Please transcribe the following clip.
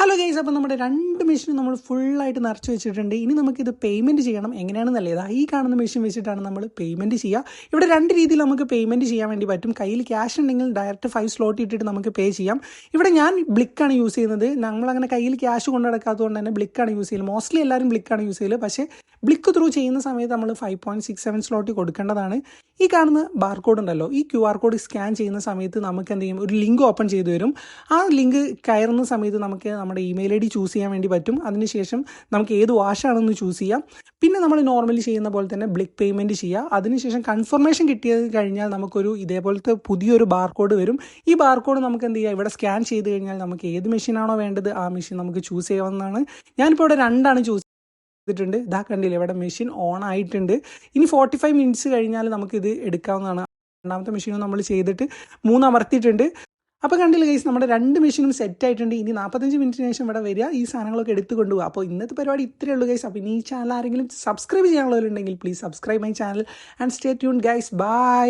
Hello guys, അപ്പോൾ നമ്മുടെ രണ്ട് മെഷീനും നമ്മൾ ഫുള്ളായിട്ട് നിറച്ച് വെച്ചിട്ടുണ്ട്. ഇനി നമുക്കിത് പേയ്മെൻറ്റ് ചെയ്യണം. എങ്ങനെയാണെന്നല്ലേ, ഇതാ ഈ കാണുന്ന മെഷീൻ വെച്ചിട്ടാണ് നമ്മൾ പേയ്മെൻറ്റ് ചെയ്യുക. ഇവിടെ രണ്ട് രീതിയിൽ നമുക്ക് പേയ്മെൻറ്റ് ചെയ്യാൻ വേണ്ടി പറ്റും. കയ്യിൽ ക്യാഷ് ഉണ്ടെങ്കിൽ ഡയറക്റ്റ് 5 സ്ലോട്ട് ഇട്ടിട്ട് നമുക്ക് പേ ചെയ്യാം. ഇവിടെ ഞാൻ ബ്ലിക്കാണ് യൂസ് ചെയ്യുന്നത്. നമ്മളങ്ങനെ കയ്യിൽ ക്യാഷ് കൊണ്ട് നടക്കാത്തതുകൊണ്ട് തന്നെ ബ്ലിക്കാണ് യൂസ് ചെയ്യുന്നത്. മോസ്റ്റ്ലി എല്ലാവരും ബ്ലിക്കാണ് യൂസ് ചെയ്യുന്നത്. പക്ഷേ ബ്ലിക്ക് ത്രൂ ചെയ്യുന്ന സമയത്ത് നമ്മൾ 5.67 സ്ലോട്ട് കൊടുക്കേണ്ടതാണ്. ഈ കാണുന്ന ബാർകോഡ് ഉണ്ടല്ലോ, ഈ QR കോഡ് സ്കാൻ ചെയ്യുന്ന സമയത്ത് നമുക്ക് എന്ത് ചെയ്യും, ഒരു ലിങ്ക് ഓപ്പൺ ചെയ്ത് വരും. ആ ലിങ്ക് കയറുന്ന സമയത്ത് നമുക്ക് നമ്മുടെ ഇമെയിൽ ID ചൂസ് ചെയ്യാൻ വേണ്ടി പറ്റും. അതിനുശേഷം നമുക്ക് ഏത് വാഷാണെന്ന് ചൂസ് ചെയ്യാം. പിന്നെ നമ്മൾ നോർമലി ചെയ്യുന്ന പോലെ തന്നെ ബ്ലിക്ക് പേയ്മെൻറ്റ് ചെയ്യുക. അതിനുശേഷം കൺഫർമേഷൻ കിട്ടിയത് കഴിഞ്ഞാൽ നമുക്കൊരു ഇതേപോലത്തെ പുതിയൊരു ബാർകോഡ് വരും. ഈ ബാർകോഡ് നമുക്ക് എന്ത് ചെയ്യാം, ഇവിടെ സ്കാൻ ചെയ്ത് കഴിഞ്ഞാൽ നമുക്ക് ഏത് മെഷീനാണോ വേണ്ടത് ആ മെഷീൻ നമുക്ക് ചൂസ് ചെയ്യാവുന്നതാണ്. ഞാനിപ്പോൾ ഇവിടെ രണ്ടാണ് ചൂസ് ചെയ്തിട്ടുണ്ട്. ഇതാ കണ്ടില്ലേ, ഇവിടെ മെഷീൻ ഓൺ ആയിട്ടുണ്ട്. ഇനി 45 മിനിറ്റ്സ് കഴിഞ്ഞാൽ നമുക്കിത് എടുക്കാവുന്നതാണ്. രണ്ടാമത്തെ മെഷീനും നമ്മൾ ചെയ്തിട്ട് 3 അമർത്തിയിട്ടുണ്ട്. അപ്പോൾ കണ്ടില്ല ഗൈസ്, നമ്മുടെ രണ്ട് മെഷീനും സെറ്റ് ആയിട്ടുണ്ട്. ഇനി 45 മിനിറ്റിന് ശേഷം ഇവിടെ വരിക, ഈ സാധനങ്ങളൊക്കെ എടുത്ത് കൊണ്ടുപോകുക. അപ്പോൾ ഇന്നത്തെ പരിപാടി ഇത്രയേ ഉള്ളൂ ഗൈസ്. അപ്പോൾ ഇനി ഈ ചാനൽ ആരെങ്കിലും സബ്സ്ക്രൈബ് ചെയ്യാനുള്ളവരുണ്ടെങ്കിൽ please subscribe my channel and stay tune guys. By.